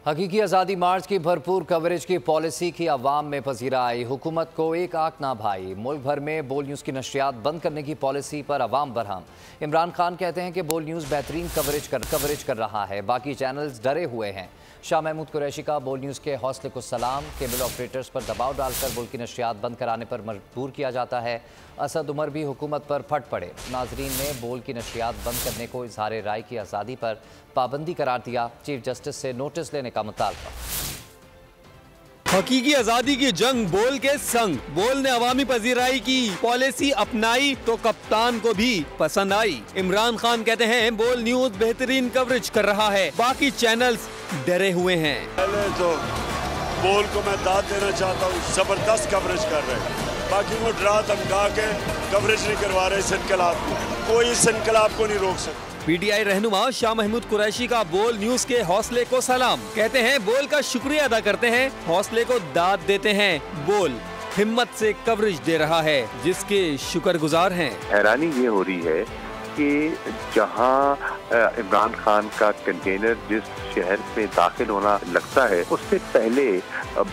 हकीकी आज़ादी मार्च की भरपूर कवरेज की पॉलिसी की अवाम में पजीराई। हुकूमत को एक आंख ना भाई। मुल्क भर में बोल न्यूज़ की नशरियात बंद करने की पॉलिसी पर अवाम बरहम। इमरान खान कहते हैं कि बोल न्यूज़ बेहतरीन कवरेज कर रहा है, बाकी चैनल्स डरे हुए हैं। शाह महमूद कुरैशी का बोल न्यूज़ के हौसले को सलाम। केबल ऑपरेटर्स पर दबाव डालकर बोल की नशरियात बंद कराने पर मजबूर किया जाता है। असद उमर भी हुकूमत पर फट पड़े। नाजरीन ने बोल की नशरियात बंद करने को इजहार राय की आज़ादी पर पाबंदी करार दिया। चीफ जस्टिस से नोटिस लेने का मुतालबा। हकीकी आजादी की जंग बोल के संग। बोल ने अवामी पजीराई की पॉलिसी अपनाई तो कप्तान को भी पसंद आई। इमरान खान कहते हैं बोल न्यूज बेहतरीन कवरेज कर रहा है, बाकी चैनल्स डरे हुए हैं। पहले तो बोल को मैं दाद देना चाहता हूँ, जबरदस्त कवरेज कर रहे हैं। बाकी वो डरा धमका के कवरेज नहीं करवा रहे इस इनकलाब को। कोई इस इनकलाब को नहीं रोक सकता। पीटीआई रहनुमा शाह महमूद कुरैशी का बोल न्यूज के हौसले को सलाम। कहते हैं बोल का शुक्रिया अदा करते हैं, हौसले को दाद देते हैं। बोल हिम्मत से कवरेज दे रहा है, जिसके शुक्रगुजार हैं। हैरानी ये हो रही है कि जहां इमरान खान का कंटेनर जिस शहर में दाखिल होना लगता है, उससे पहले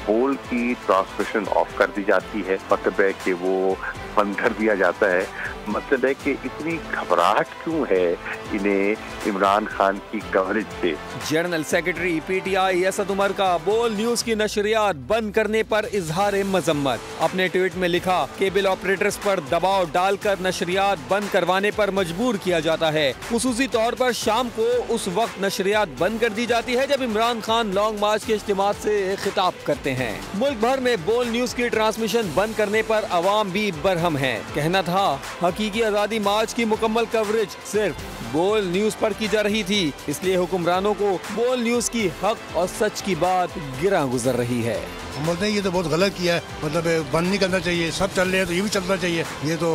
बोल की ट्रांसमिशन ऑफ कर दी जाती है। मतलब है कि वो बंद कर दिया जाता है। मतलब है कि इतनी घबराहट क्यों है इन्हें इमरान खान की कवरेज से। General secretary PTI Asad Umar का बोल न्यूज की नशरियात बंद करने पर इजहार मजम्मत। अपने ट्वीट में लिखा, केबल ऑपरेटर्स पर दबाव डालकर नशरियात बंद करवाने पर मजबूर किया जाता है। खुसूसी तौर पर शाम को उस वक्त नशरियात बंद कर दी जाती है जब इमरान खान लॉन्ग मार्च के इज्तिमा से खिताब करते हैं। मुल्क भर में बोल न्यूज की ट्रांसमिशन बंद करने पर अवाम भी बरहम है। कहना था हकीकी आजादी मार्च की मुकम्मल कवरेज सिर्फ बोल न्यूज पर की जा रही थी, इसलिए हुक्मरानों को बोल न्यूज की हक और सच की बात गिरा गुजर रही है। हम बोलते हैं ये तो बहुत गलत किया है, मतलब बंद नहीं करना चाहिए। सब चल रहे हैं तो ये भी चलना चाहिए। ये तो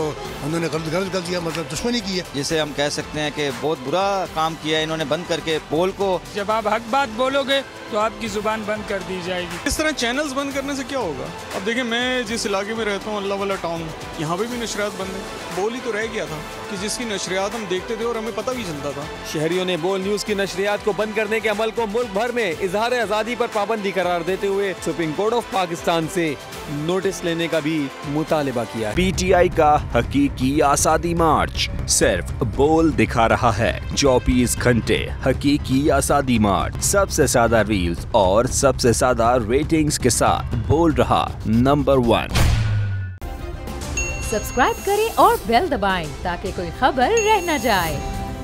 उन्होंने गलत कर दिया, मतलब दुश्मनी की है। जिसे हम कह सकते हैं कि बहुत बुरा काम किया है इन्होंने बंद करके बोल को। जब आप हक बात बोलोगे तो आपकी जुबान बंद कर दी जाएगी। इस तरह चैनल्स बंद करने से क्या होगा? अब देखिए, मैं जिस इलाके में रहता हूँ, अल्लाह वाला टाउन, यहाँ पे भी नशरियात बंद है। बोल ही तो रह गया था कि जिसकी नशरियात हम देखते थे और हमें पता भी चलता था। शहरियों ने बोल न्यूज की नशरियात को बंद करने के अमल को मुल्क भर में इजहार आजादी पर पाबंदी करार देते हुए सुप्रीम कोर्ट ऑफ पाकिस्तान से नोटिस लेने का भी मुतालिबा किया। पीटीआई का हकीकी आजादी मार्च सिर्फ बोल दिखा रहा है। 24 घंटे हकीकी आजादी मार्च, सबसे ज्यादा रील्स और सबसे ज्यादा रेटिंग्स के साथ बोल रहा नंबर 1। सब्सक्राइब करें और बेल दबाएं ताकि कोई खबर रह न जाए।